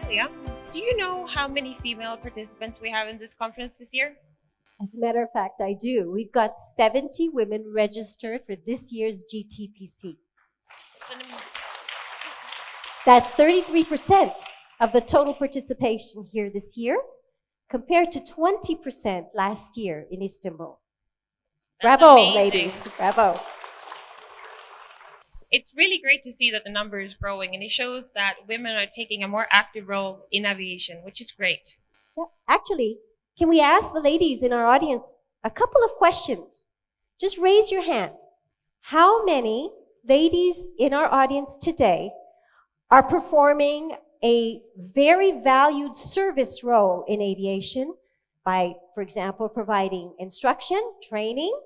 Julia, do you know how many female participants we have in this conference this year? As a matter of fact, I do. We've got 70 women registered for this year's GTPC. That's 33% of the total participation here this year, compared to 20% last year in Istanbul. That's Bravo, amazing. ladies. Bravo. It's really great to see that the number is growing, and it shows that women are taking a more active role in aviation, which is great. Yeah. Actually, can we ask the ladies in our audience a couple of questions? Just raise your hand. How many ladies in our audience today are performing a very valued service role in aviation by, for example, providing instruction, training,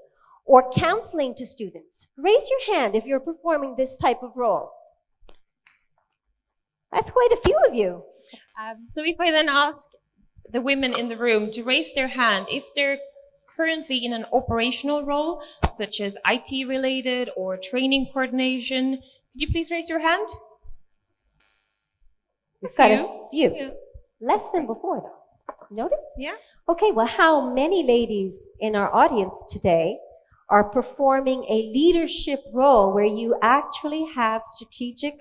or counseling to students? Raise your hand if you're performing this type of role. That's quite a few of you. So if I then ask the women in the room to raise their hand if they're currently in an operational role, such as IT related or training coordination, could you please raise your hand? We've got a few. Yeah. Less than before, though. Notice? Yeah. Okay, well, how many ladies in our audience today are performing a leadership role where you actually have strategic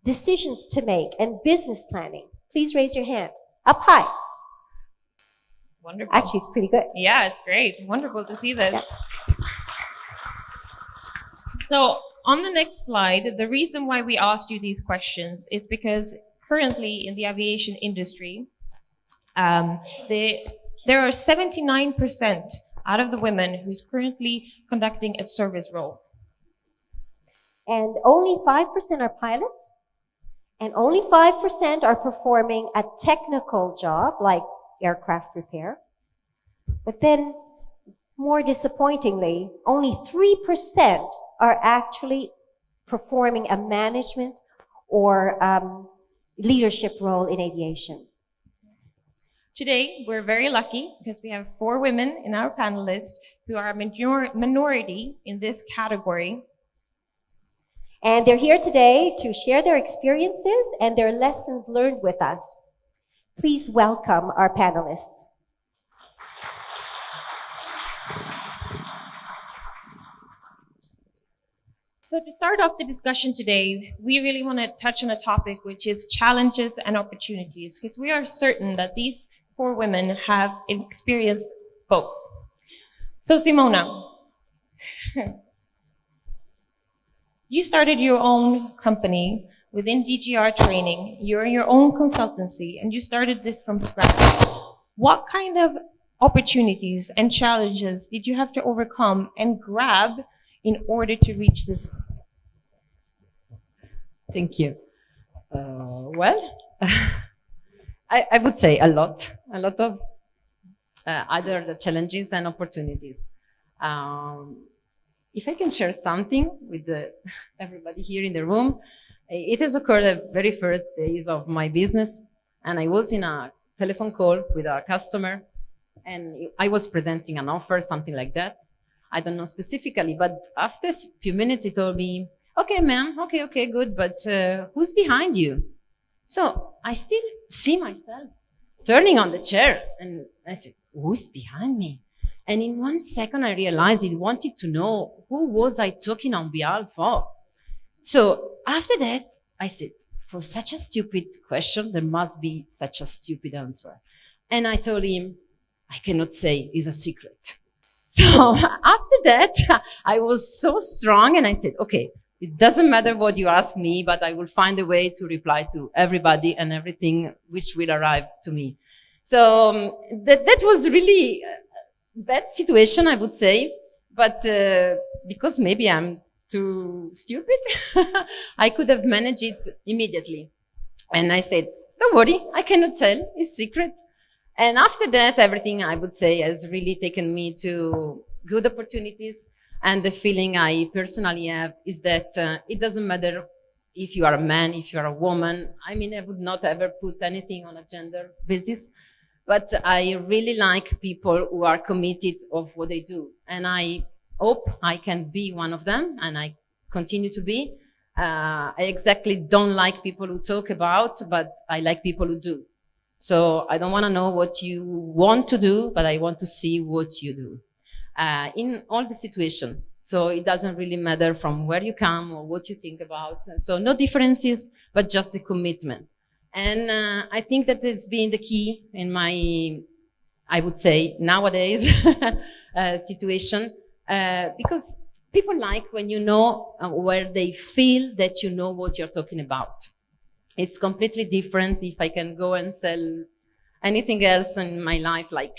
decisions to make and business planning? Please raise your hand. Up high. Wonderful. Actually, it's pretty good. Yeah, it's great. Wonderful to see this. Yeah. So on the next slide, the reason why we asked you these questions is because currently in the aviation industry, there are 79% out of the women who's currently conducting a service role. And only 5% are pilots, and only 5% are performing a technical job like aircraft repair. But then, more disappointingly, only 3% are actually performing a management or leadership role in aviation. Today, we're very lucky because we have 4 women in our panel list who are a minority in this category. And they're here today to share their experiences and their lessons learned with us. Please welcome our panelists. So to start off the discussion today, we really want to touch on a topic which is challenges and opportunities, because we are certain that these 4 women have experienced both. So Simona, you started your own company within DGR training. You're in your own consultancy, and you started this from scratch. What kind of opportunities and challenges did you have to overcome and grab in order to reach this? Thank you. Well, I would say a lot of either the challenges and opportunities. If I can share something with everybody here in the room, it has occurred the very first days of my business, and I was in a telephone call with a customer, and I was presenting an offer, something like that. I don't know specifically, but after a few minutes, he told me, "Okay, ma'am, okay, good, but who's behind you?" So I still see myself turning on the chair, and I said, "Who's behind me?" And in 1 second, I realized he wanted to know who was I talking on behalf of. So after that, I said, for such a stupid question, there must be such a stupid answer. And I told him, I cannot say, it's a secret. So after that, I was so strong, and I said, okay, it doesn't matter what you ask me, but I will find a way to reply to everybody and everything which will arrive to me. So that was really a bad situation, I would say. But because maybe I'm too stupid, I could have managed it immediately. And I said, don't worry, I cannot tell, it's secret. And after that, everything, I would say, has really taken me to good opportunities. And the feeling I personally have is that it doesn't matter if you are a man, if you are a woman. I mean, I would not ever put anything on a gender basis, but I really like people who are committed of what they do. And I hope I can be one of them, and I continue to be. I exactly don't like people who talk about, but I like people who do. So I don't want to know what you want to do, but I want to see what you do in all the situation. So it doesn't really matter from where you come or what you think about. So no differences, but just the commitment. And I think that has been the key in my, I would say, nowadays situation, because people like when you know where they feel that you know what you're talking about. It's completely different if I can go and sell anything else in my life, like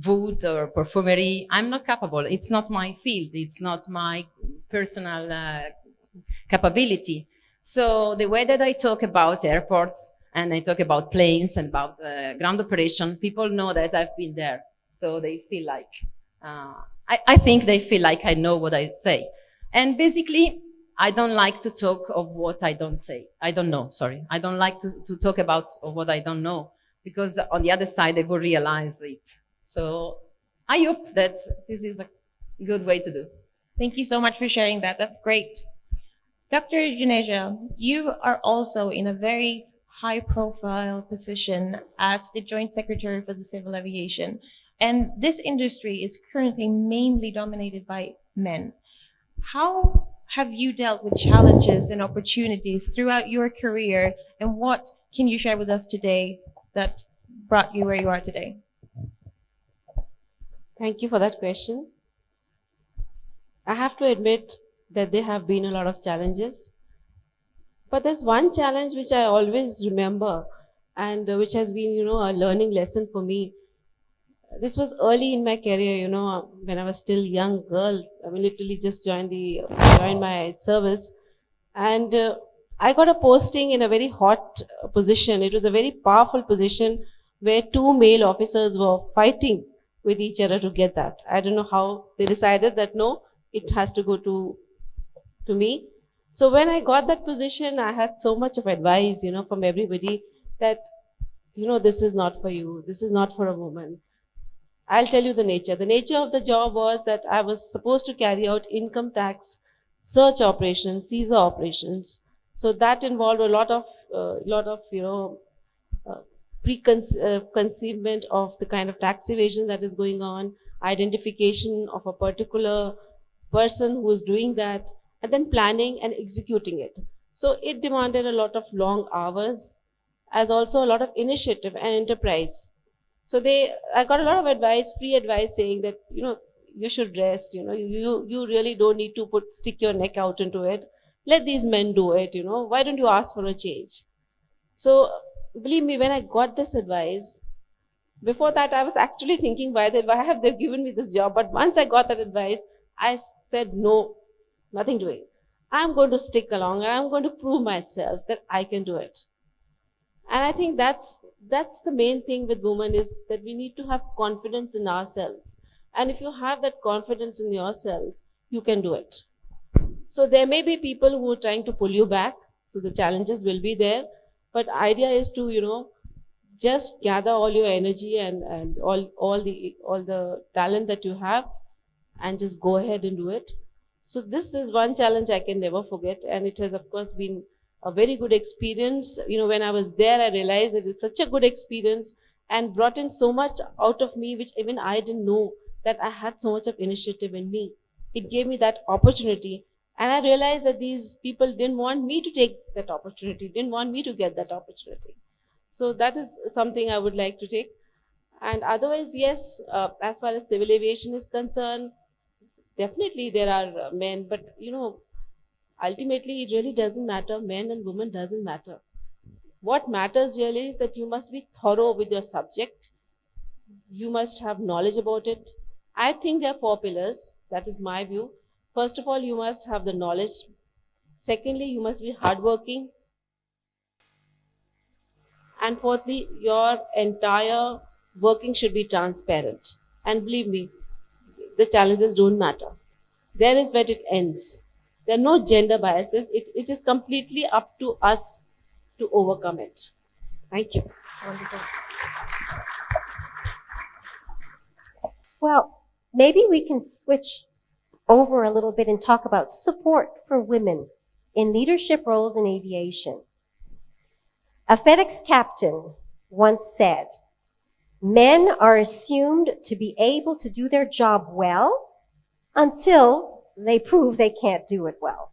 wood or perfumery. I'm not capable. It's not my field. It's not my personal capability. So the way that I talk about airports and I talk about planes and about ground operation, people know that I've been there. So they feel like, I think they feel like I know what I say. And basically, I don't like to talk of what I don't say. I don't know, sorry. I don't like to talk about what I don't know, because on the other side, they will realize it. So I hope that this is a good way to do. Thank you so much for sharing that. That's great. Dr. Juneja, you are also in a very high-profile position as the Joint Secretary for the Civil Aviation. And this industry is currently mainly dominated by men. How have you dealt with challenges and opportunities throughout your career, and what can you share with us today that brought you where you are today? Thank you for that question. I have to admit that there have been a lot of challenges, but there's one challenge which I always remember and which has been, a learning lesson for me. This was early in my career, when I was still a young girl. I mean, literally just joined my service, and I got a posting in a very hot position. It was a very powerful position where two male officers were fighting with each other to get that. I don't know how they decided that no, it has to go to me. So when I got that position, I had so much of advice, from everybody that, this is not for you. This is not for a woman. I'll tell you the nature. The nature of the job was that I was supposed to carry out income tax, search operations, seizure operations. So that involved a lot of preconceivement of the kind of tax evasion that is going on, identification of a particular person who is doing that, and then planning and executing it. So it demanded a lot of long hours, as also a lot of initiative and enterprise. So I got a lot of advice, free advice, saying that, you should rest, you really don't need to stick your neck out into it. Let these men do it, why don't you ask for a change? So believe me, when I got this advice, before that I was actually thinking, why have they given me this job? But once I got that advice, I said, no, nothing doing. I'm going to stick along and I'm going to prove myself that I can do it. And I think that's the main thing with women, is that we need to have confidence in ourselves. And if you have that confidence in yourselves, you can do it. So there may be people who are trying to pull you back. So the challenges will be there. But the idea is to, just gather all your energy and all the talent that you have and just go ahead and do it. So this is one challenge I can never forget. And it has, of course, been a very good experience. When I was there, I realized it is such a good experience and brought in so much out of me, which even I didn't know that I had so much of initiative in me. It gave me that opportunity. And I realized that these people didn't want me to take that opportunity, didn't want me to get that opportunity. So that is something I would like to take. And otherwise, yes, as far as civil aviation is concerned, definitely there are men, but ultimately it really doesn't matter. Men and women doesn't matter. What matters really is that you must be thorough with your subject. You must have knowledge about it. I think there are 4 pillars. That is my view. First of all, you must have the knowledge. Secondly, you must be hardworking. And fourthly, your entire working should be transparent. And believe me, the challenges don't matter. There is where it ends. There are no gender biases. It is completely up to us to overcome it. Thank you. Wonderful. Well, maybe we can switch over a little bit and talk about support for women in leadership roles in aviation. A FedEx captain once said, "Men are assumed to be able to do their job well until they prove they can't do it well.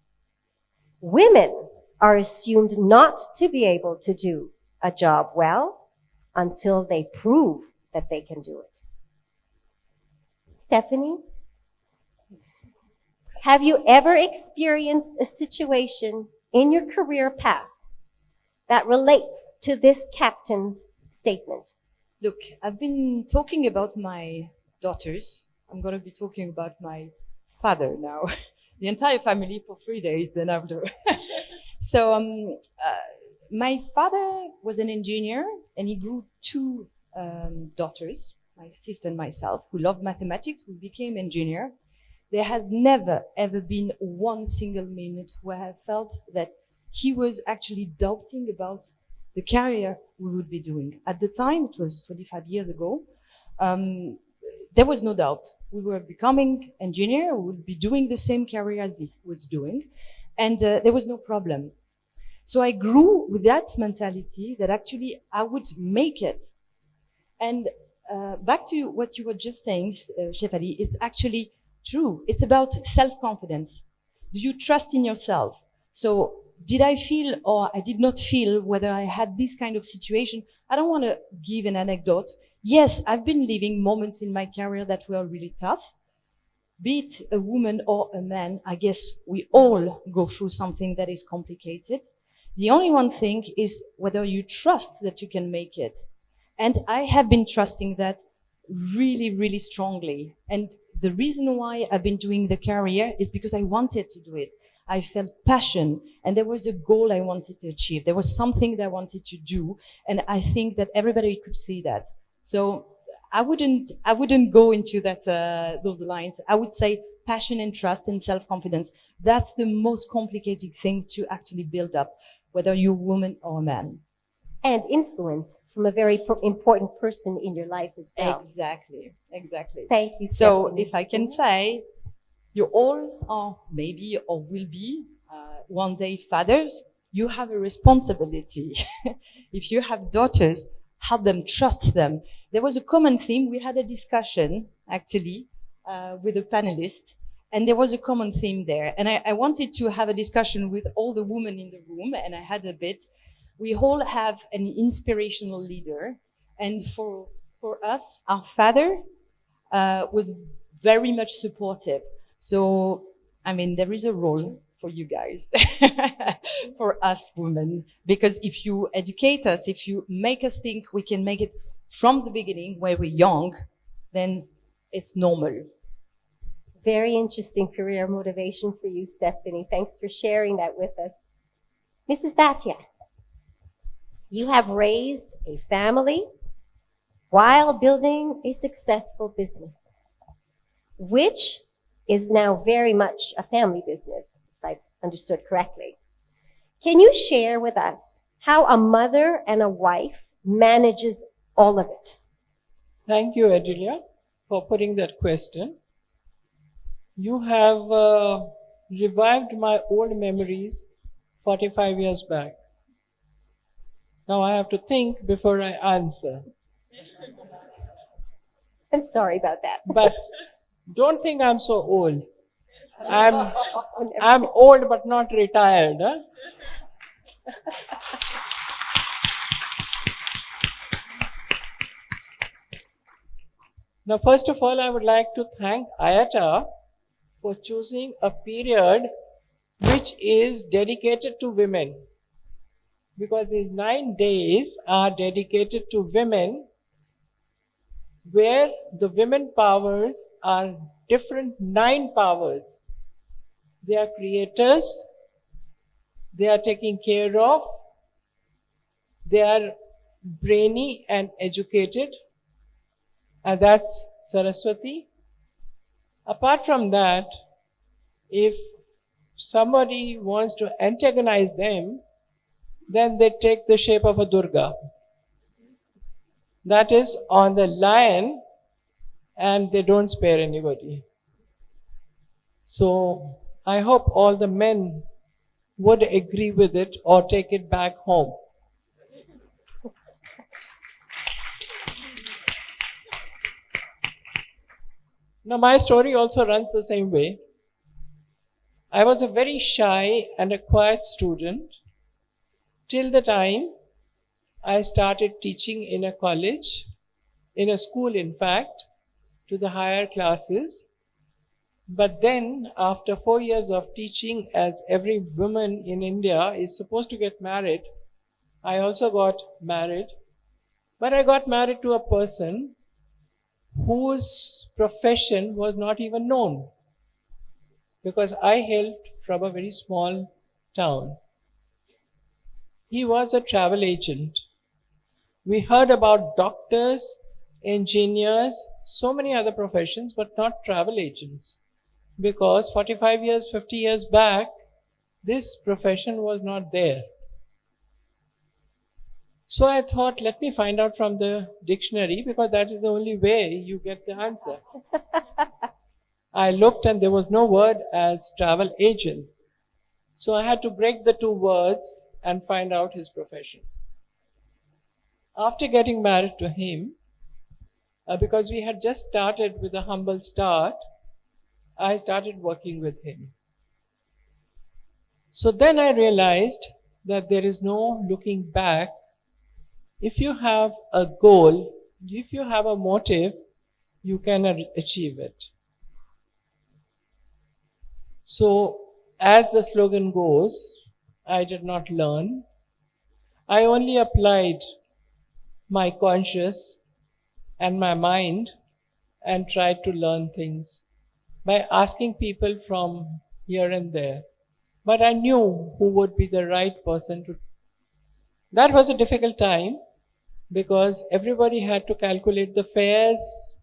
Women are assumed not to be able to do a job well until they prove that they can do it." Stephanie, have you ever experienced a situation in your career path that relates to this captain's statement? Look, I've been talking about my daughters. I'm going to be talking about my father now. The entire family for 3 days, then after. So, my father was an engineer and he grew two daughters, my sister and myself, who loved mathematics, who became engineer. There has never, ever been one single minute where I felt that he was actually doubting about the career we would be doing. At the time, it was 25 years ago, there was no doubt. We were becoming engineer, we would be doing the same career as he was doing, and there was no problem. So I grew with that mentality that actually I would make it. And back to what you were just saying, Shefali, it's actually true. It's about self-confidence. Do you trust in yourself? So did I feel or I did not feel whether I had this kind of situation? I don't want to give an anecdote. Yes, I've been living moments in my career that were really tough. Be it a woman or a man, I guess we all go through something that is complicated. The only one thing is whether you trust that you can make it. And I have been trusting that really, really strongly. And the reason why I've been doing the career is because I wanted to do it. I felt passion and there was a goal I wanted to achieve. There was something that I wanted to do. And I think that everybody could see that. So I wouldn't go into that, those lines. I would say passion and trust and self-confidence. That's the most complicated thing to actually build up, whether you're a woman or a man. And influence from a very important person in your life as well. Exactly, exactly. Thank you, So Stephanie. if I can say, you all are maybe or will be one day fathers, you have a responsibility. If you have daughters, help them, trust them. There was a common theme. We had a discussion actually with a panelist, and there was a common theme there. And I wanted to have a discussion with all the women in the room, and I had a bit. We all have an inspirational leader, and for us, our father was very much supportive. So, I mean, there is a role for you guys, for us women, because if you educate us, if you make us think we can make it from the beginning where we're young, then it's normal. Very interesting career motivation for you, Stephanie. Thanks for sharing that with us. Mrs. Bhatia, you have raised a family while building a successful business, which is now very much a family business, if I've understood correctly. Can you share with us how a mother and a wife manages all of it? Thank you, Adelia, for putting that question. You have revived my old memories 45 years back. Now I have to think before I answer. I'm sorry about that. But don't think I'm so old. I'm old but not retired. Huh? Now, first of all, I would like to thank IATA for choosing a period which is dedicated to women. Because these 9 days are dedicated to women, where the women powers are different 9 powers. They are creators, they are taken care of, they are brainy and educated, and that's Saraswati. Apart from that, if somebody wants to antagonize them, then they take the shape of a Durga. That is on the lion, and they don't spare anybody. So I hope all the men would agree with it or take it back home. Now, my story also runs the same way. I was a very shy and a quiet student till the time I started teaching in a college, in a school, in fact, to the higher classes. But then, after 4 years of teaching, as every woman in India is supposed to get married, I also got married. But I got married to a person whose profession was not even known, because I hailed from a very small town. He was a travel agent. We heard about doctors, engineers, so many other professions, but not travel agents, because 45 years, 50 years back, this profession was not there. So I thought, let me find out from the dictionary, because that is the only way you get the answer. I looked and there was no word as travel agent. So I had to break the two words and find out his profession. After getting married to him, because we had just started with a humble start, I started working with him. So then I realized that there is no looking back. If you have a goal, if you have a motive, you can achieve it. So, as the slogan goes, I did not learn. I only applied my conscious and my mind and tried to learn things by asking people from here and there. But I knew who would be the right person to. That was a difficult time, because everybody had to calculate the fares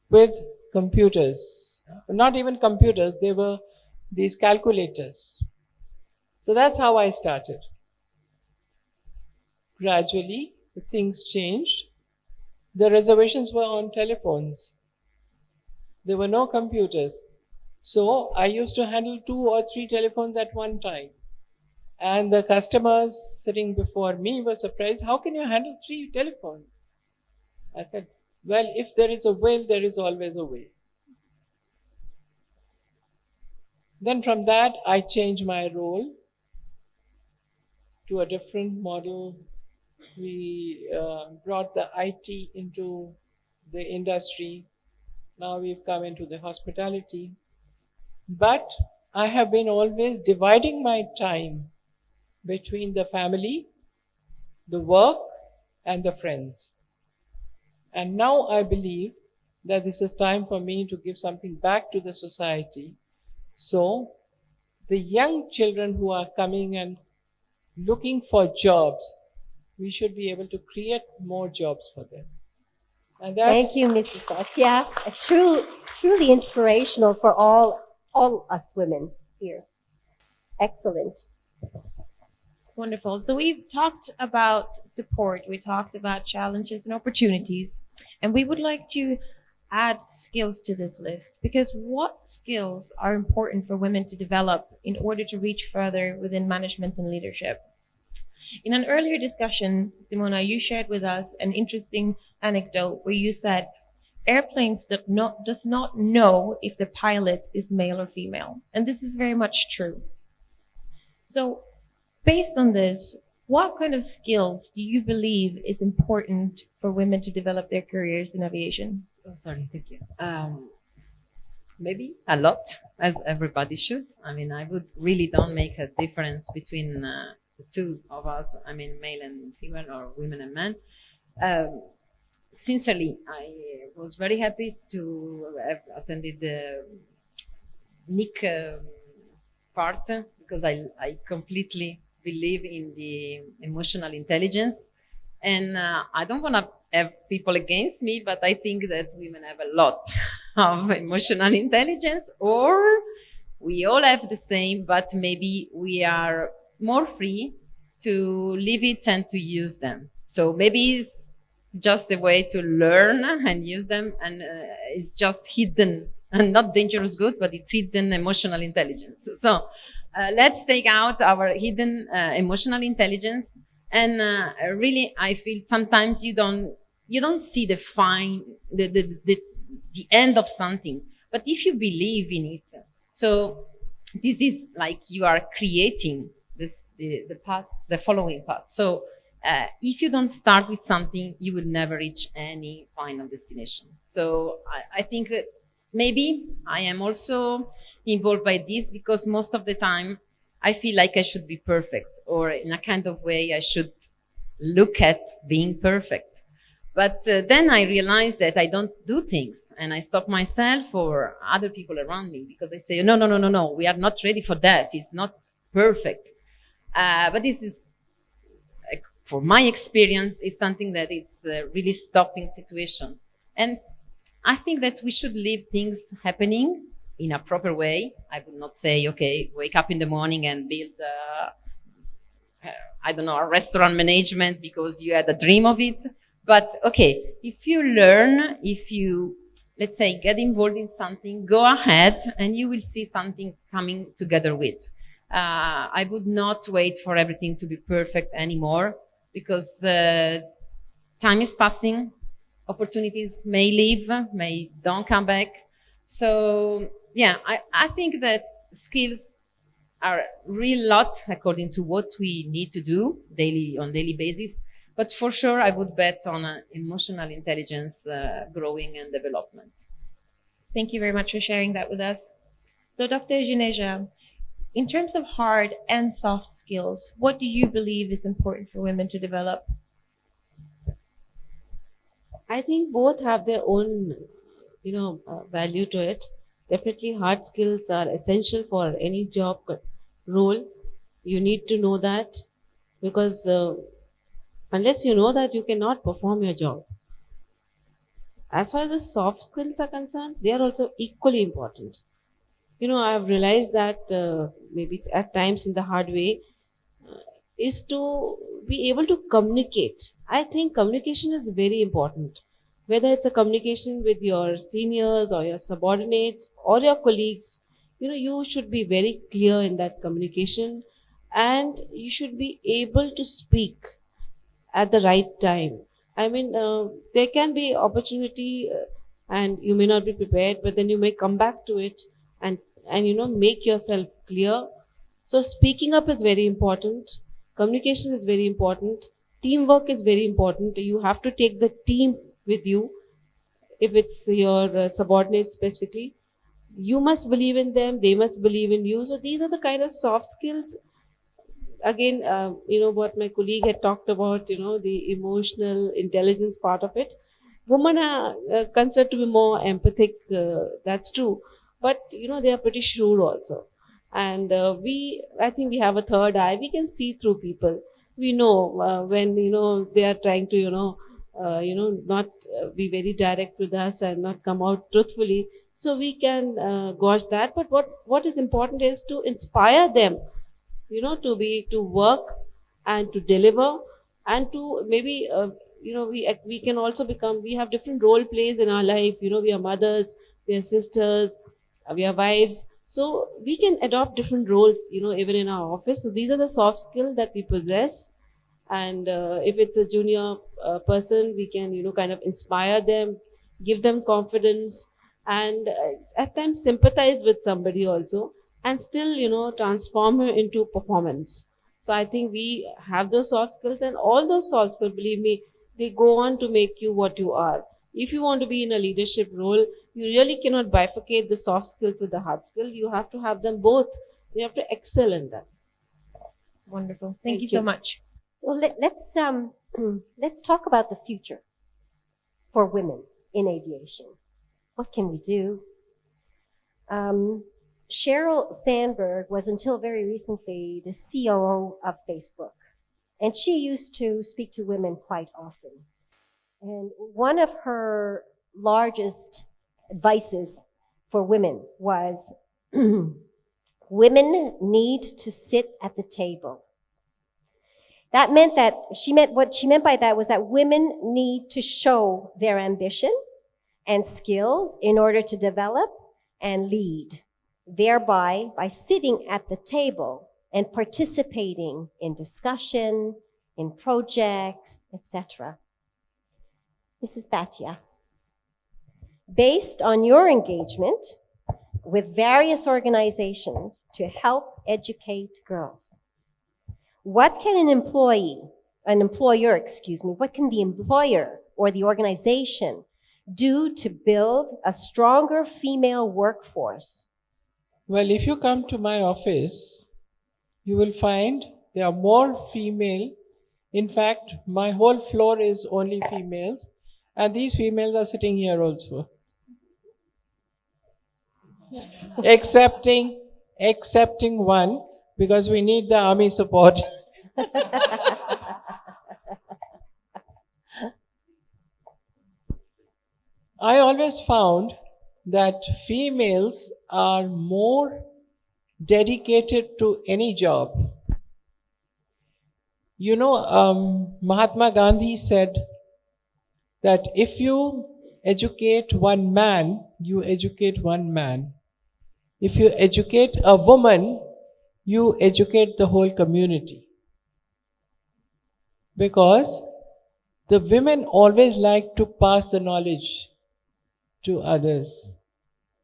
with computers. Not even computers, they were these calculators. So that's how I started. Gradually, things changed. The reservations were on telephones. There were no computers. So I used to handle 2 or 3 telephones at one time. And the customers sitting before me were surprised, how can you handle 3 telephones? I said, well, if there is a will, there is always a way. Then from that, I changed my role to a different model. We brought the IT into the industry. Now we've come into the hospitality. But I have been always dividing my time between the family, the work, and the friends. And now I believe that this is time for me to give something back to the society. So the young children who are coming and looking for jobs, we should be able to create more jobs for them. And that's, Thank you, Mrs. Satya. Truly inspirational for all us women here. Excellent. Wonderful. So we've talked about support, we talked about challenges and opportunities, and we would like to add skills to this list, because what skills are important for women to develop in order to reach further within management and leadership? In an earlier discussion, Simona, you shared with us an interesting anecdote where you said airplanes does not know if the pilot is male or female, and this is very much true. So based on this, what kind of skills do you believe is important for women to develop their careers in aviation? Oh, sorry, thank you. Maybe a lot, as everybody should. I mean, I would really don't make a difference between the two of us. I mean, male and female, or women and men. Sincerely, I was very happy to have attended the Nick part, because I completely believe in the emotional intelligence. And I don't want to have people against me, but I think that women have a lot of emotional intelligence, or we all have the same, but maybe we are more free to live it and to use them. So maybe it's just a way to learn and use them, and it's just hidden, and not dangerous goods, but it's hidden emotional intelligence. So let's take out our hidden emotional intelligence. And really, I feel sometimes you don't see the end of something. But if you believe in it, so this is like you are creating the path, the following path. So if you don't start with something, you will never reach any final destination. So I think that maybe I am also involved by this because most of the time I feel like I should be perfect, or in a kind of way I should look at being perfect. But then I realized that I don't do things, and I stop myself or other people around me because they say, no, we are not ready for that. It's not perfect. But this is, for my experience, is something that is really stopping situation. And I think that we should leave things happening in a proper way. I would not say, okay, wake up in the morning and build, I don't know, a restaurant management because you had a dream of it. But okay, if you learn, if you, let's say, get involved in something, go ahead and you will see something coming together with. I would not wait for everything to be perfect anymore because time is passing. Opportunities may leave, may don't come back. So yeah, I think that skills are real lot according to what we need to do on daily basis. But for sure, I would bet on emotional intelligence growing and development. Thank you very much for sharing that with us. So Dr. Juneja, in terms of hard and soft skills, what do you believe is important for women to develop? I think both have their own, value to it. Definitely, hard skills are essential for any job role. You need to know that because unless you know that, you cannot perform your job. As far as the soft skills are concerned, they are also equally important. I've realized that maybe at times in the hard way is to be able to communicate. I think communication is very important. Whether it's a communication with your seniors or your subordinates or your colleagues, you should be very clear in that communication and you should be able to speak at the right time. I mean, there can be opportunity and you may not be prepared, but then you may come back to it and make yourself clear. So speaking up is very important. Communication is very important. Teamwork is very important. You have to take the team with you. If it's your subordinates specifically, you must believe in them. They must believe in you. So these are the kind of soft skills. Again, what my colleague had talked about, the emotional intelligence part of it. Women are considered to be more empathic. That's true. But, they are pretty shrewd also. And I think we have a third eye. We can see through people. We know when, they are trying to, not be very direct with us and not come out truthfully. So we can gauge that. But what is important is to inspire them, to work and to deliver and to maybe, we can also we have different role plays in our life. We are mothers, we are sisters, we are wives. So we can adopt different roles, even in our office. So these are the soft skills that we possess. And if it's a junior person, we can, kind of inspire them, give them confidence, and at times sympathize with somebody also, and still, transform her into performance. So I think we have those soft skills, and all those soft skills, believe me, they go on to make you what you are. If you want to be in a leadership role, you really cannot bifurcate the soft skills with the hard skill. You have to have them both. You have to excel in them. Wonderful. Thank you so much. Well, let's talk about the future for women in aviation. What can we do? Sheryl Sandberg was until very recently the COO of Facebook, and she used to speak to women quite often. And one of her largest advices for women was women need to sit at the table. That meant that what she meant by that was that women need to show their ambition and skills in order to develop and lead. thereby by sitting at the table and participating in discussion, in projects, etc. Mrs. Bhatia, based on your engagement with various organizations to help educate girls, what can the employer or the organization do to build a stronger female workforce? Well, if you come to my office, you will find there are more female. In fact, my whole floor is only females, and these females are sitting here also. Excepting one, because we need the army support. I always found that females are more dedicated to any job. You know, Mahatma Gandhi said that if you educate one man, you educate one man. If you educate a woman, you educate the whole community. Because the women always like to pass the knowledge to others,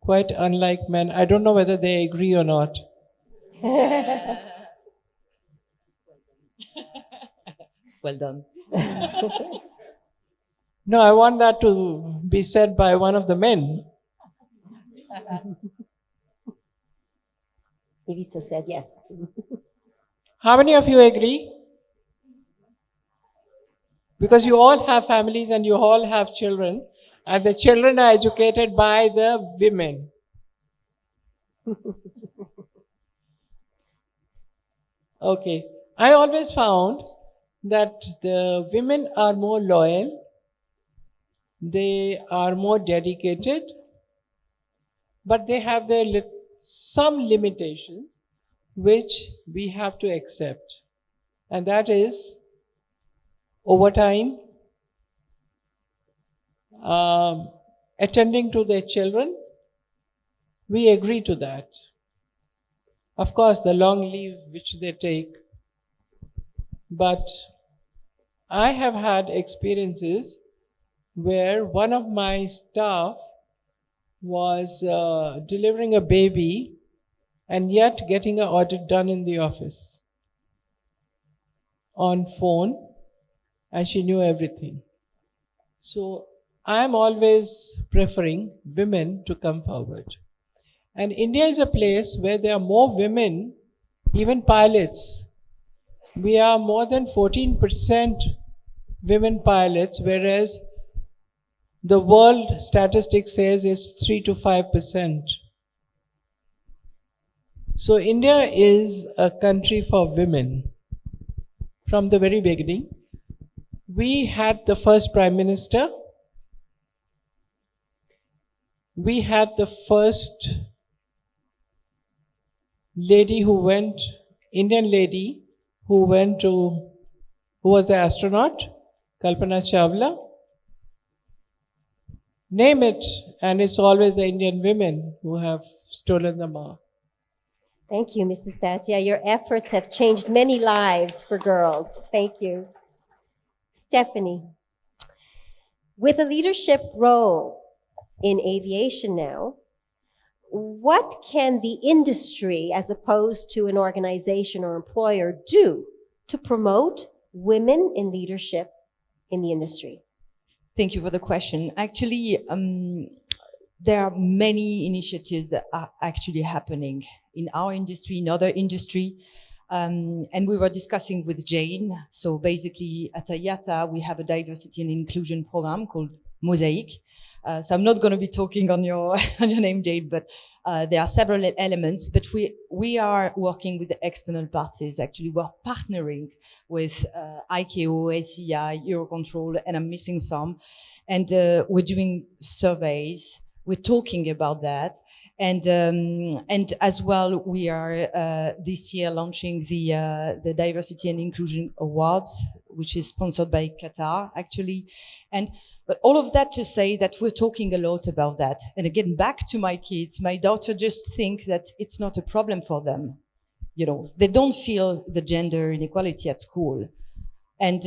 quite unlike men. I don't know whether they agree or not. Well done. No, I want that to be said by one of the men. Elisa said yes. How many of you agree? Because you all have families and you all have children, and the children are educated by the women. Okay. I always found that the women are more loyal, they are more dedicated, but they have their some limitations which we have to accept. And that is overtime, attending to their children. We agree to that. Of course, the long leave which they take. But I have had experiences where one of my staff was delivering a baby and yet getting an audit done in the office on phone, and she knew everything. So I'm always preferring women to come forward. And India is a place where there are more women, even pilots. We are more than 14% women pilots, whereas the world statistics says it's 3 to 5%. So India is a country for women from the very beginning. We had the first Prime Minister. We had the first lady who went, Indian lady who went to, who was the astronaut, Kalpana Chawla. Name it, and it's always the Indian women who have stolen the mark. Thank you, Mrs. Bhatia. Your efforts have changed many lives for girls. Thank you. Stephanie, with a leadership role in aviation now, what can the industry, as opposed to an organization or employer, do to promote women in leadership in the industry? Thank you for the question. Actually, there are many initiatives that are actually happening in our industry, in other industry. And we were discussing with Jane. So basically at IATA, we have a diversity and inclusion program called Mosaic. So I'm not going to be talking on your name, Jade, but there are several elements. But we are working with the external parties. Actually, we're partnering with ICAO, ACI, Eurocontrol, and I'm missing some. And we're doing surveys. We're talking about that. And as well, we are this year launching the Diversity and Inclusion Awards, which is sponsored by Qatar, actually. But all of that to say that we're talking a lot about that. And again, back to my kids, my daughter just think that it's not a problem for them. You know, they don't feel the gender inequality at school. And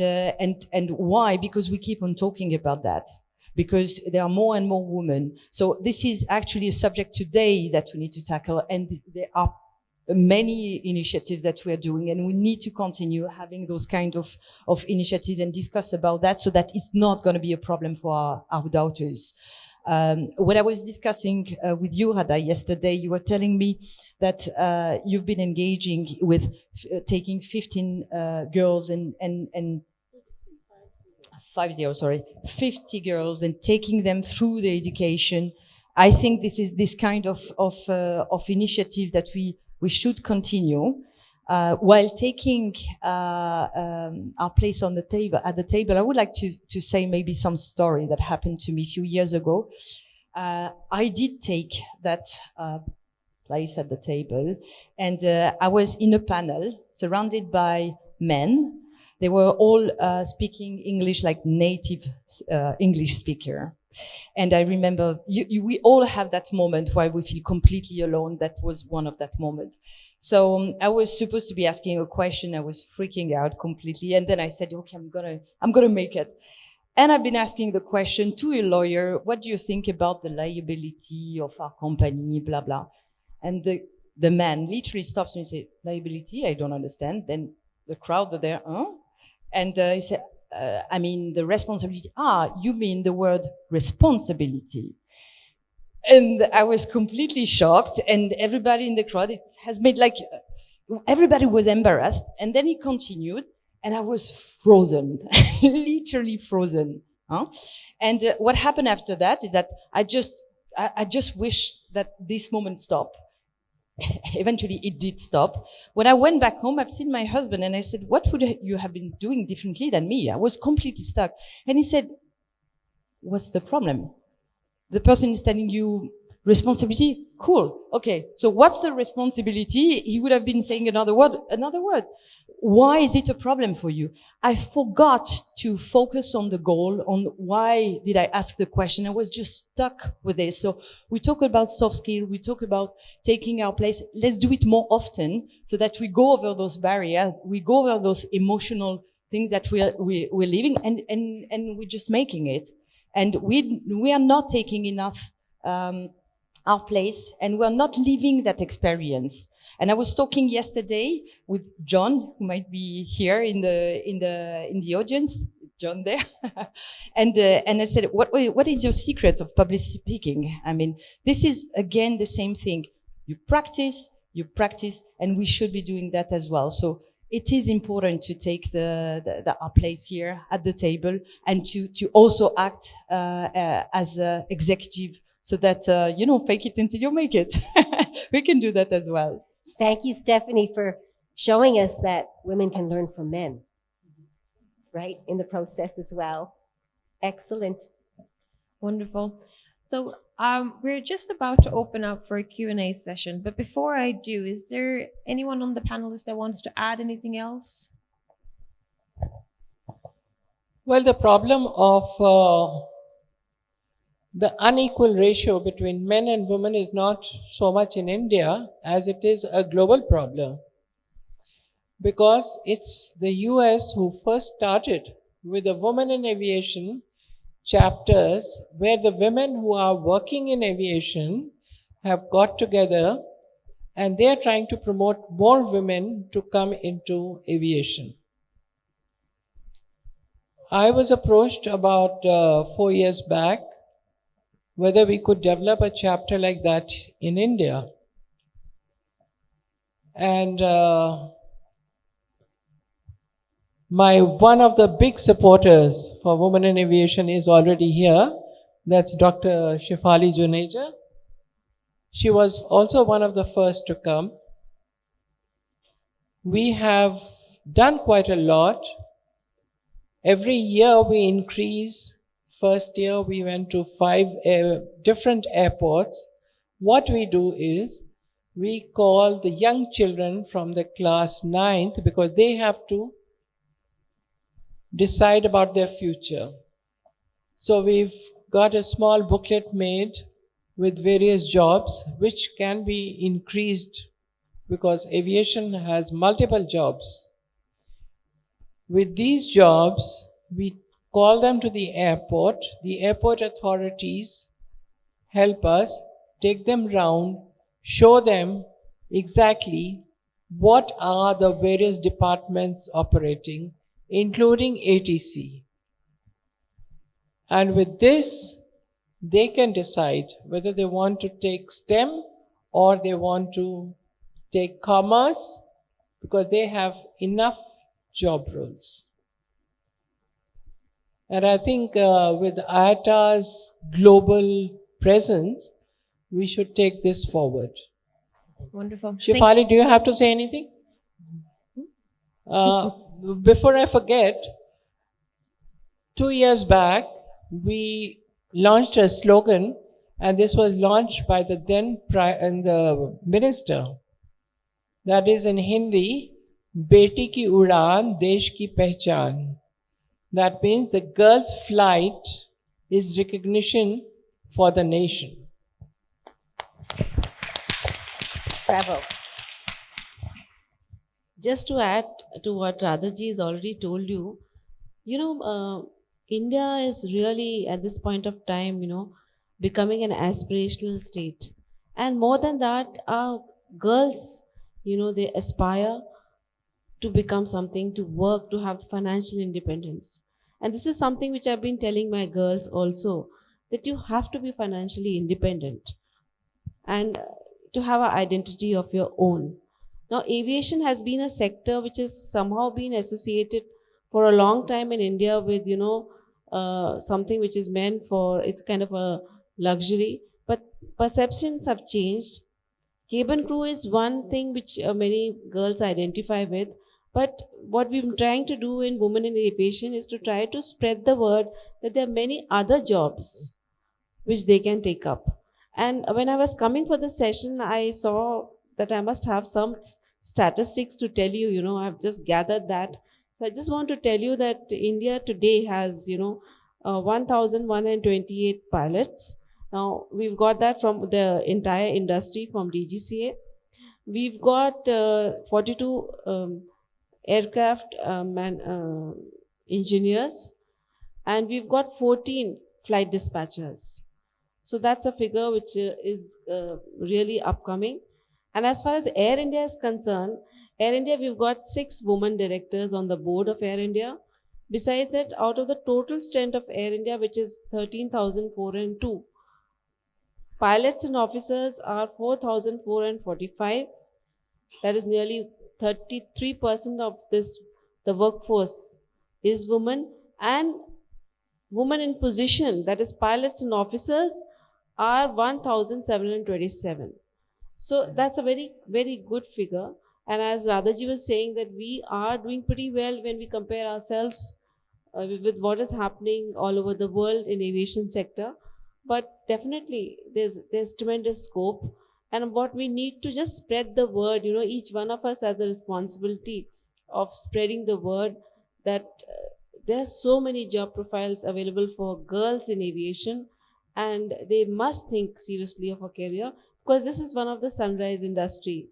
why? Because we keep on talking about that. Because there are more and more women. So this is actually a subject today that we need to tackle. And there are many initiatives that we are doing, and we need to continue having those kind of initiatives and discuss about that, so that it's not going to be a problem for our daughters. When I was discussing with you, Radha, yesterday, you were telling me that you've been engaging with taking 15 girls and 50 girls and taking them through the education. I think this is this kind of initiative that we should continue, while taking our place on the table. At the table, I would like to say maybe some story that happened to me a few years ago. I did take that place at the table, and I was in a panel surrounded by men. They were all speaking English like native English speaker. And I remember we all have that moment where we feel completely alone. That was one of that moment. So I was supposed to be asking a question. I was freaking out completely. And then I said, okay, I'm gonna make it. And I've been asking the question to a lawyer, what do you think about the liability of our company, blah, blah. And the man literally stops me and says, liability? I don't understand. Then the crowd are there, huh? And he said, I mean, the responsibility. You mean the word responsibility. And I was completely shocked, and everybody in the crowd, it has made like, everybody was embarrassed. And then he continued, and I was frozen, literally frozen. Huh? And what happened after that is that I just wish that this moment stopped. Eventually it did stop. When I went back home, I've seen my husband and I said, what would you have been doing differently than me? I was completely stuck. And he said, what's the problem? The person is telling you responsibility? Cool. Okay. So what's the responsibility? He would have been saying another word. Why is it a problem for you? I forgot to focus on the goal, on why did I ask the question. I was just stuck with this. So we talk about soft skill. We talk about taking our place. Let's do it more often so that we go over those barriers. We go over those emotional things that we're living, and we're just making it. And we are not taking enough, our place, and we're not living that experience. And I was talking yesterday with John, who might be here in the audience, John there, and I said, what is your secret of public speaking? I mean, this is again the same thing. You practice, and we should be doing that as well. So it is important to take our place here at the table, and to also act as a executive. So that, fake it until you make it. We can do that as well. Thank you, Stephanie, for showing us that women can learn from men, right, in the process as well. Excellent. Wonderful. So we're just about to open up for a Q&A session. But before I do, is there anyone on the panelists that wants to add anything else? Well, the problem of the unequal ratio between men and women is not so much in India as it is a global problem. Because it's the US who first started with the Women in Aviation chapters, where the women who are working in aviation have got together, and they are trying to promote more women to come into aviation. I was approached about 4 years back whether we could develop a chapter like that in India. And one of the big supporters for women in aviation is already here. That's Dr. Shefali Juneja. She was also one of the first to come. We have done quite a lot. Every year we increase. First year we went to 5 different airports. What we do is we call the young children from the class 9th, because they have to decide about their future. So we've got a small booklet made with various jobs which can be increased because aviation has multiple jobs. With these jobs, we call them to the airport. The airport authorities help us, take them round, show them exactly what are the various departments operating, including ATC. And with this, they can decide whether they want to take STEM or they want to take commerce, because they have enough job roles. And I think with IATA's global presence, we should take this forward. Wonderful. Shifali, do you have to say anything? Before I forget, 2 years back, we launched a slogan, and this was launched by the then the minister. That is in Hindi, Beti ki Udan, Desh ki Pehchan. That means the girl's flight is recognition for the nation. Bravo. Just to add to what Radhaji has already told you, India is really at this point of time, becoming an aspirational state. And more than that, our girls, they aspire to become something, to work, to have financial independence. And this is something which I've been telling my girls also, that you have to be financially independent and to have an identity of your own. Now, aviation has been a sector which has somehow been associated for a long time in India with, something which is meant for, it's kind of a luxury, but perceptions have changed. Cabin crew is one thing which many girls identify with, but what we've been trying to do in Women in Aviation is to try to spread the word that there are many other jobs which they can take up. And when I was coming for the session, I saw that I must have some statistics to tell you, I've just gathered that. So I just want to tell you that India today has, 1,128 pilots. Now, we've got that from the entire industry, from DGCA. We've got 42 aircraft engineers, and we've got 14 flight dispatchers. So that's a figure which is really upcoming. And as far as Air India is concerned, Air India, we've got 6 women directors on the board of Air India. Besides that, out of the total strength of Air India, which is 13,402, pilots and officers are 4,445. That is nearly 33% of the workforce is women. And women in position, that is pilots and officers, are 1,727. So that's a very, very good figure. And as Radhaji was saying, that we are doing pretty well when we compare ourselves with what is happening all over the world in aviation sector. But definitely there's tremendous scope. And what we need to just spread the word, each one of us has the responsibility of spreading the word that there are so many job profiles available for girls in aviation, and they must think seriously of a career, because this is one of the sunrise industry.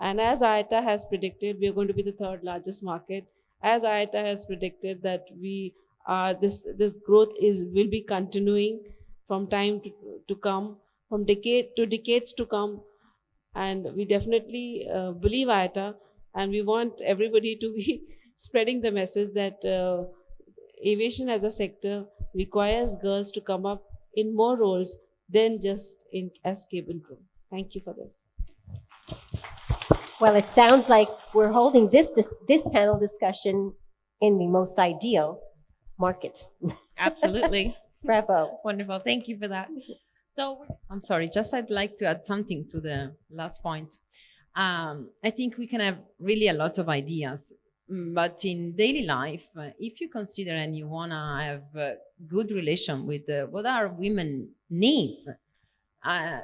And as IATA has predicted, we are going to be the 3rd largest market. As IATA has predicted that we are this growth will be continuing from time to come, from decades to come. And we definitely believe IATA, and we want everybody to be spreading the message that aviation as a sector requires girls to come up in more roles than just as cabin crew. Thank you for this. Well, it sounds like we're holding this panel discussion in the most ideal market. Absolutely. Bravo. Wonderful. Thank you for that. So I'm sorry, just I'd like to add something to the last point. I think we can have really a lot of ideas, but in daily life, if you consider and you want to have a good relation with what our women needs,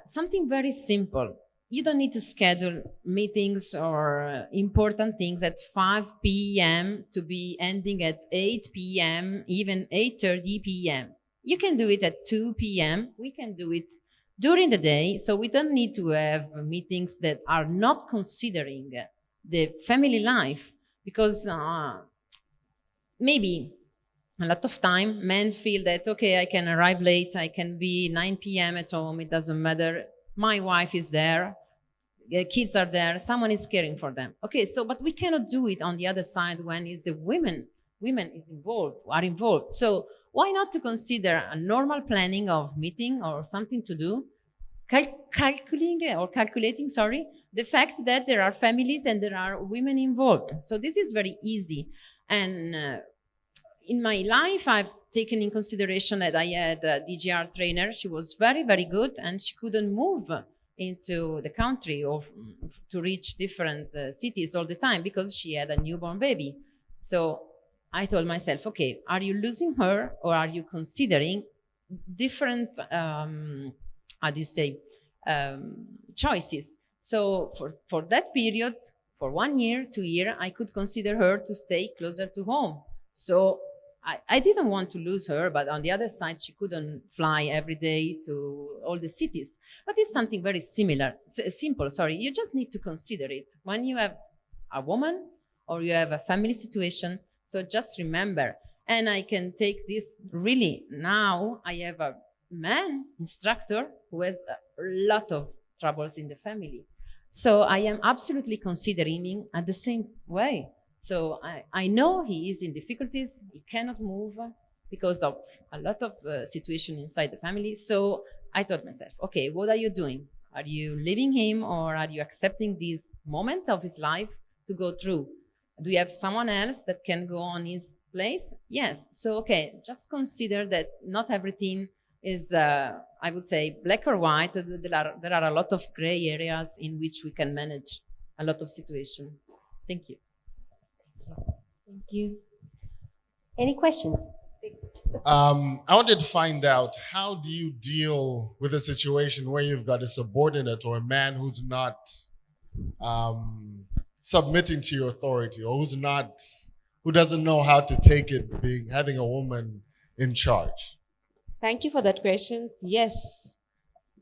something very simple you don't need to schedule meetings or important things at 5 p.m. to be ending at 8 p.m., even 8:30 p.m. You can do it at 2 p.m. We can do it during the day, so we don't need to have meetings that are not considering the family life, because maybe a lot of time men feel that, okay, I can arrive late, I can be 9 p.m. at home, it doesn't matter, my wife is there, kids are there, someone is caring for them. Okay, so but we cannot do it on the other side when it's the women is involved, are involved. So why not to consider a normal planning of meeting or something to do, calculating, the fact that there are families and there are women involved. So this is very easy. And in my life, I've taken in consideration that I had a DGR trainer. She was very, very good, and she couldn't move into the country or to reach different cities all the time because she had a newborn baby. So I told myself, okay, are you losing her, or are you considering different, choices? So for that period, for 1 year, 2 years, I could consider her to stay closer to home. So I didn't want to lose her, but on the other side, she couldn't fly every day to all the cities. But it's something very simple. You just need to consider it. When you have a woman or you have a family situation, so just remember. And I can take this really, now I have a man instructor who has a lot of troubles in the family. So I am absolutely considering him at the same way. So I know he is in difficulties, he cannot move because of a lot of situation inside the family. So I told myself, okay, what are you doing? Are you leaving him, or are you accepting this moment of his life to go through? Do you have someone else that can go on his place? Yes. So, okay, just consider that not everything is, I would say, black or white. There are a lot of gray areas in which we can manage a lot of situations. Thank you. Thank you. Any questions? I wanted to find out, how do you deal with a situation where you've got a subordinate or a man who's not submitting to your authority, or who doesn't know how to take it, having a woman in charge? Thank you for that question. Yes,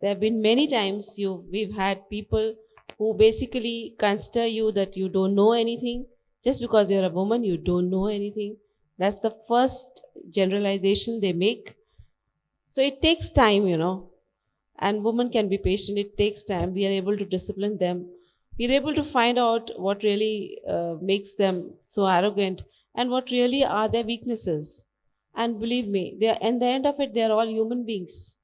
there have been many times we've had people who basically consider you that you don't know anything. Just because you're a woman, you don't know anything. That's the first generalization they make. So it takes time, and women can be patient. It takes time. We are able to discipline them. We're able to find out what really makes them so arrogant and what really are their weaknesses. And believe me, at the end of it, they're all human beings.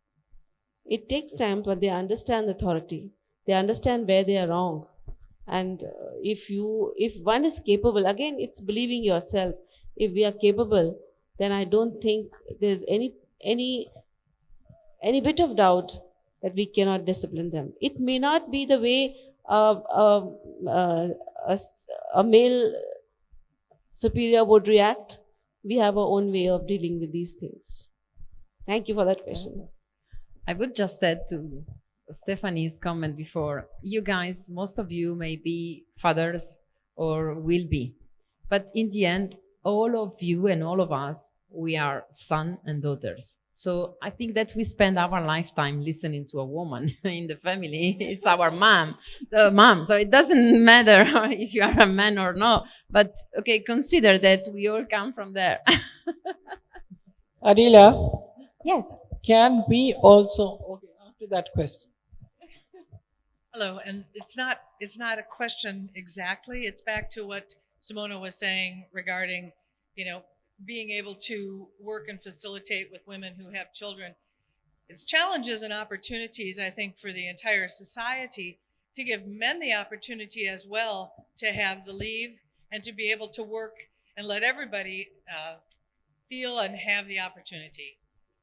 It takes time, but they understand authority. They understand where they are wrong. And if one is capable, again, it's believing yourself. If we are capable, then I don't think there's any bit of doubt that we cannot discipline them. It may not be the way a male superior would react. We have our own way of dealing with these things. Thank you for that question. I would just add to Stephanie's comment before. You guys, most of you may be fathers or will be. But in the end, all of you and all of us, we are sons and daughters. So I think that we spend our lifetime listening to a woman in the family. It's our mom. So it doesn't matter if you are a man or not. But okay, consider that we all come from there. Adila? Yes. Can we also, okay, after that question. Hello, and it's not a question exactly. It's back to what Simona was saying regarding, being able to work and facilitate with women who have children. It's challenges and opportunities, I think, for the entire society to give men the opportunity as well to have the leave and to be able to work and let everybody feel and have the opportunity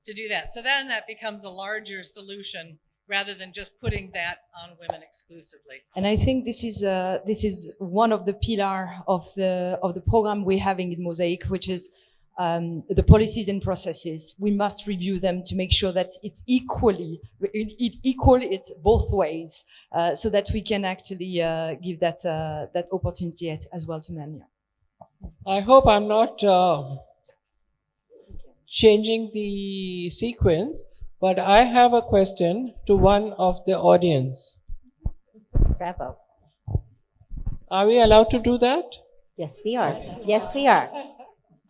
to do that. So then that becomes a larger solution rather than just putting that on women exclusively. And I think this is one of the pillar of the program we're having in Mosaic, which is the policies and processes. We must review them to make sure that it's it's both ways, so that we can actually give that opportunity as well to men. Yeah. I hope I'm not changing the sequence, but I have a question to one of the audience. Bravo. Are we allowed to do that? Yes, we are. Yes, we are.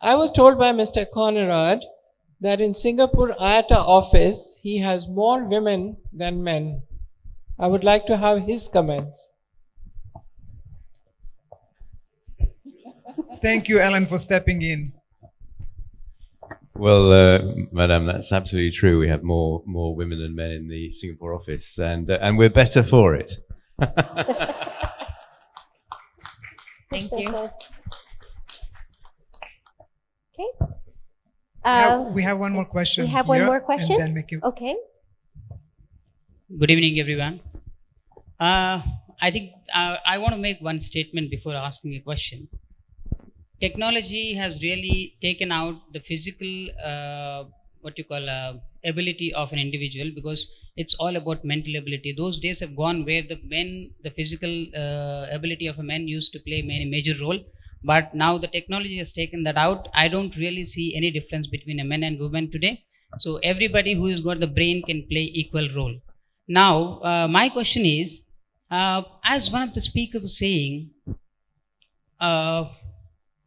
I was told by Mr. Conrad that in Singapore IATA office, he has more women than men. I would like to have his comments. Thank you, Ellen, for stepping in. Well, Madam, that's absolutely true. We have more women than men in the Singapore office, and we're better for it. Thank you. Okay. We have one more question. We have one here, more question? And then make it. Okay. Good evening, everyone. I think I want to make one statement before asking a question. Technology has really taken out the physical, ability of an individual, because it's all about mental ability. Those days have gone where the physical ability of a man used to play a major role. But now the technology has taken that out. I don't really see any difference between a man and woman today. So everybody who has got the brain can play equal role. Now, my question is, as one of the speakers was saying,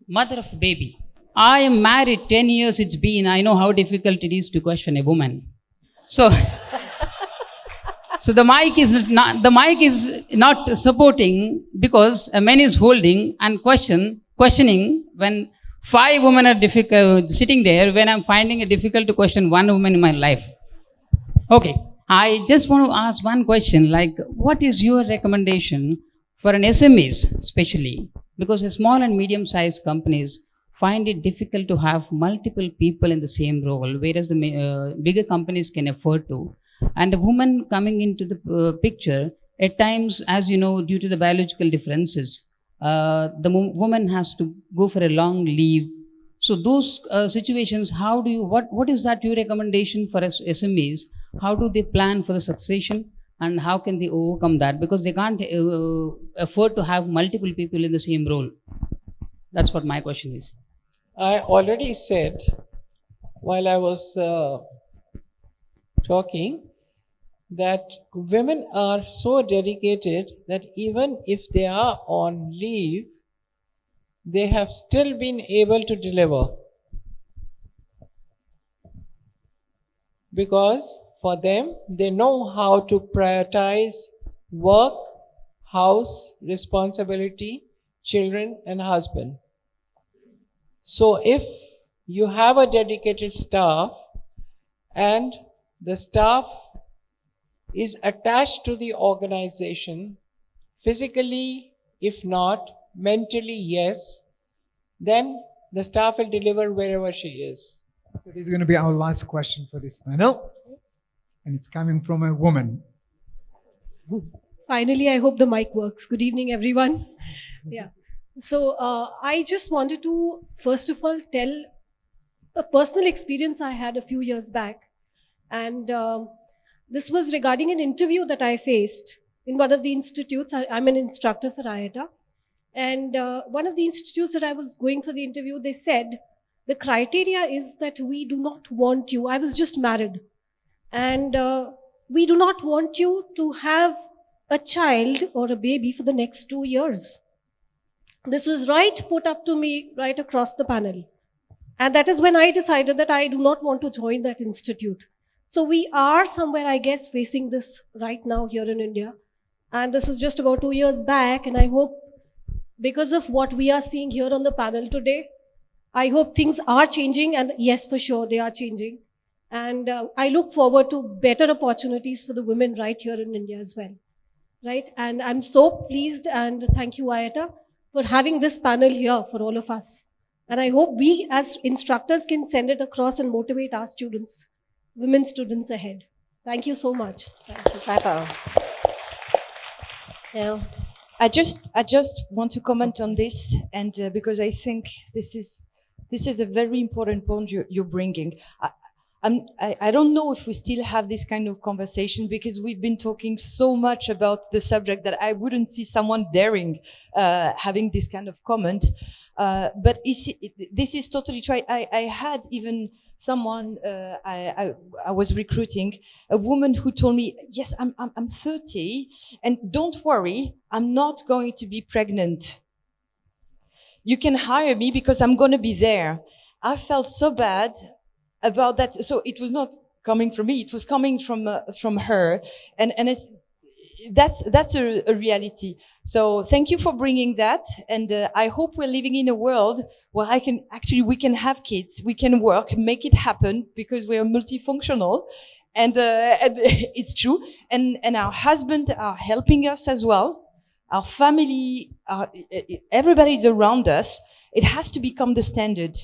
mother of a baby. I am married 10 years it's been. I know how difficult it is to question a woman. So, so the mic is not supporting, because a man is holding and questioning when 5 women are sitting there, when I'm finding it difficult to question one woman in my life. Okay, I just want to ask one question, like, what is your recommendation for an SMEs, especially? Because the small and medium-sized companies find it difficult to have multiple people in the same role, whereas the bigger companies can afford to. And a woman coming into the picture, at times, as you know, due to the biological differences, the woman has to go for a long leave. So those situations, how do you, what is that your recommendation for SMEs? How do they plan for the succession, and how can they overcome that? Because they can't afford to have multiple people in the same role. That's what my question is. I already said while I was talking that women are so dedicated that even if they are on leave, they have still been able to deliver. Because for them, they know how to prioritize work, house, responsibility, children, and husband. So if you have a dedicated staff and the staff is attached to the organization, physically, if not, mentally, yes, then the staff will deliver wherever she is. So this is going to be our last question for this panel, and it's coming from a woman. Finally, I hope the mic works. Good evening, everyone. Yeah. So I just wanted to, first of all, tell a personal experience I had a few years back. And this was regarding an interview that I faced in one of the institutes. I'm an instructor for IATA. And one of the institutes that I was going for the interview, they said, the criteria is that we do not want you. I was just married. And we do not want you to have a child or a baby for the next 2 years. This was put up to me right across the panel. And that is when I decided that I do not want to join that institute. So we are somewhere, I guess, facing this right now here in India. And this is just about 2 years back. And I hope because of what we are seeing here on the panel today, I hope things are changing. And yes, for sure, they are changing. And I look forward to better opportunities for the women right here in India as well. Right? And I'm so pleased, and thank you, IATA, for having this panel here for all of us. And I hope we as instructors can send it across and motivate our students, women students ahead. Thank you so much. Thank you. Bravo. Now, I just want to comment on this, and because I think this is This is a very important point you're bringing. I don't know if we still have this kind of conversation because we've been talking so much about the subject that I wouldn't see someone daring having this kind of comment. But this is totally true. I had even someone I was recruiting, a woman who told me, yes, I'm 30 and don't worry, I'm not going to be pregnant. You can hire me because I'm going to be there. I felt so bad about that. So it was not coming from me. It was coming from her. And that's a reality. So thank you for bringing that. And I hope we're living in a world where we can have kids, we can work, make it happen because we are multifunctional. And it's true. And our husbands are helping us as well. Our family, everybody's around us. It has to become the standard.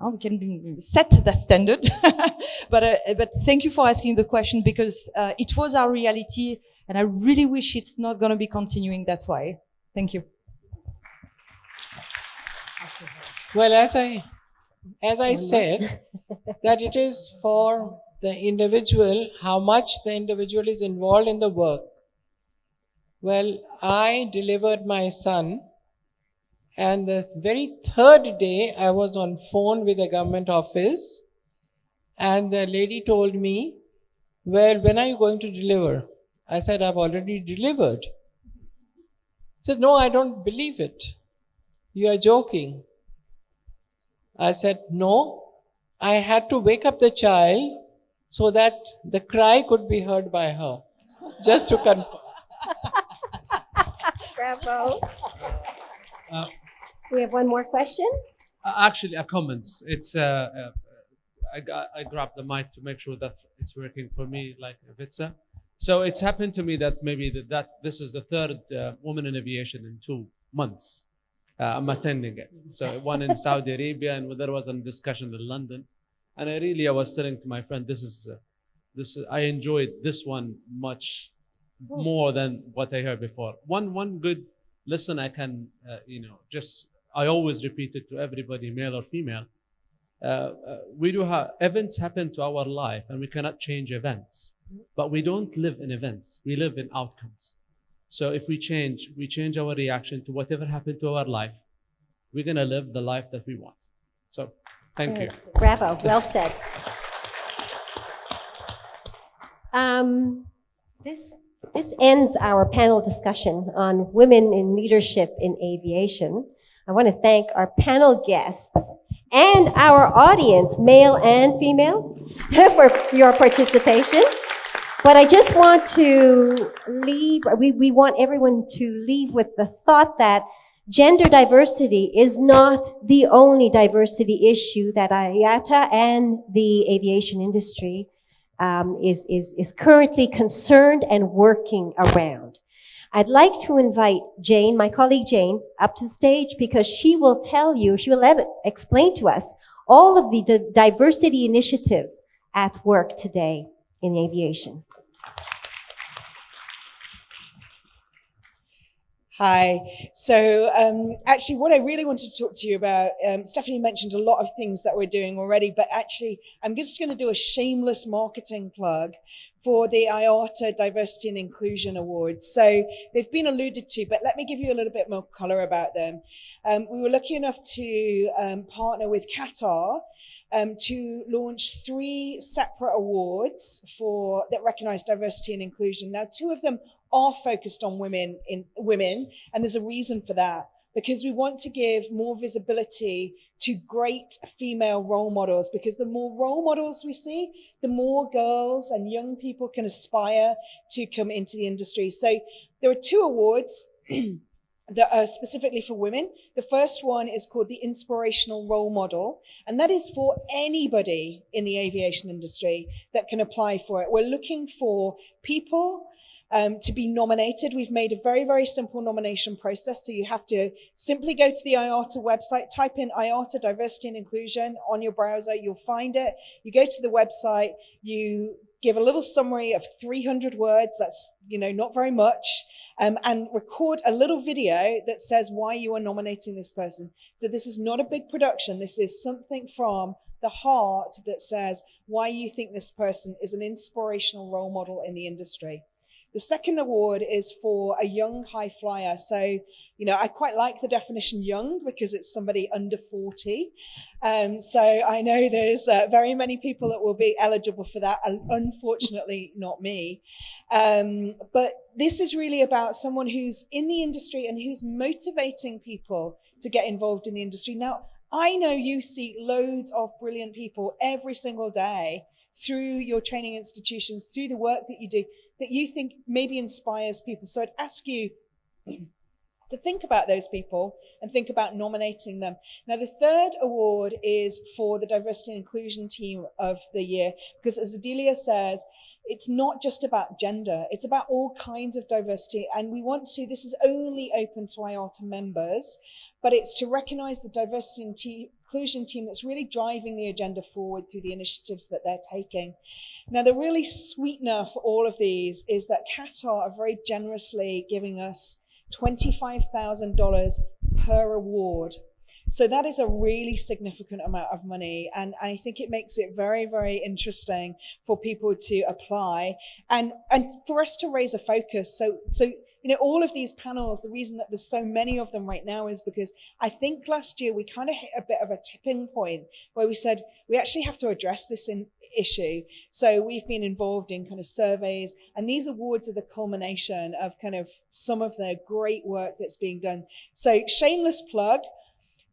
We can set that standard. But thank you for asking the question because it was our reality, and I really wish it's not going to be continuing that way. Thank you. Well, as I said, that it is for the individual, how much the individual is involved in the work. Well, I delivered my son, and the very third day I was on phone with a government office, and the lady told me, well, when are you going to deliver? I said, I've already delivered. She said, no, I don't believe it. You are joking. I said, no, I had to wake up the child so that the cry could be heard by her, just to confirm. Bravo. We have one more question. Actually, a comment. It's I grabbed the mic to make sure that it's working for me like Vitsa. So it's happened to me that maybe that this is the third woman in aviation in 2 months. I'm attending it. So one in Saudi Arabia, and there was a discussion in London, and I was telling to my friend, I enjoyed this one much more than what I heard before. One good lesson I can, I always repeat it to everybody, male or female. We do have events happen to our life, and we cannot change events, but we don't live in events. We live in outcomes. So if we change our reaction to whatever happened to our life, we're going to live the life that we want. So thank you. Bravo. Well said. This ends our panel discussion on women in leadership in aviation. I want to thank our panel guests and our audience, male and female, for your participation. But I just want to leave, we want everyone to leave with the thought that gender diversity is not the only diversity issue that IATA and the aviation industry is currently concerned and working around. I'd like to invite Jane, my colleague Jane, up to the stage because she will explain to us all of the diversity initiatives at work today in aviation. Hi. So actually what I really wanted to talk to you about, Stephanie mentioned a lot of things that we're doing already, but actually I'm just going to do a shameless marketing plug for the IATA Diversity and Inclusion Awards. So they've been alluded to, but let me give you a little bit more color about them. We were lucky enough to partner with Qatar to launch 3 separate awards that recognize diversity and inclusion. Now, 2 of them are focused on women, and there's a reason for that, because we want to give more visibility to great female role models, because the more role models we see, the more girls and young people can aspire to come into the industry. So there are 2 awards that are specifically for women. The first one is called the Inspirational Role Model, and that is for anybody in the aviation industry that can apply for it. We're looking for people to be nominated. We've made a very, very simple nomination process. So you have to simply go to the IATA website, type in IATA Diversity and Inclusion on your browser, you'll find it. You go to the website, you give a little summary of 300 words, that's not very much, and record a little video that says why you are nominating this person. So this is not a big production. This is something from the heart that says why you think this person is an inspirational role model in the industry. The second award is for a young high flyer. So, you know, I quite like the definition young because it's somebody under 40. So I know there's very many people that will be eligible for that. Unfortunately, not me. But this is really about someone who's in the industry and who's motivating people to get involved in the industry. Now, I know you see loads of brilliant people every single day through your training institutions, through the work that you do, that you think maybe inspires people. So I'd ask you to think about those people and think about nominating them. Now, the third award is for the Diversity and Inclusion Team of the Year, because as Adelia says, it's not just about gender, it's about all kinds of diversity. And we want to, this is only open to IATA members, but it's to recognize the diversity and inclusion team that's really driving the agenda forward through the initiatives that they're taking. Now, the really sweetener for all of these is that Qatar are very generously giving us $25,000 per award. So that is a really significant amount of money. And I think it makes it very, very interesting for people to apply and for us to raise a focus. So, you know, all of these panels, the reason that there's so many of them right now is because I think last year we kind of hit a bit of a tipping point where we said, we actually have to address this issue. So we've been involved in kind of surveys, and these awards are the culmination of kind of some of the great work that's being done. So shameless plug,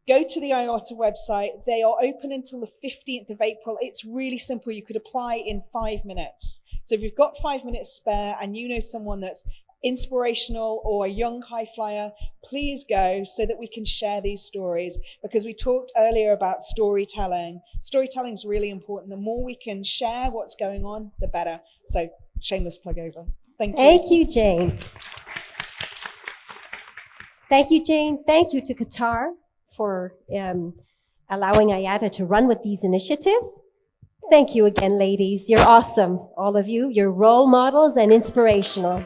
go to the IATA website. They are open until the 15th of April. It's really simple. You could apply in 5 minutes. So if you've got 5 minutes spare and you know someone that's inspirational or a young high flyer, please go so that we can share these stories, because we talked earlier about storytelling. Storytelling is really important. The more we can share what's going on, the better. So shameless plug over. Thank you. Thank you, Jane. Thank you, Jane. Thank you to Qatar for allowing IATA to run with these initiatives. Thank you again, ladies. You're awesome, all of you. You're role models and inspirational.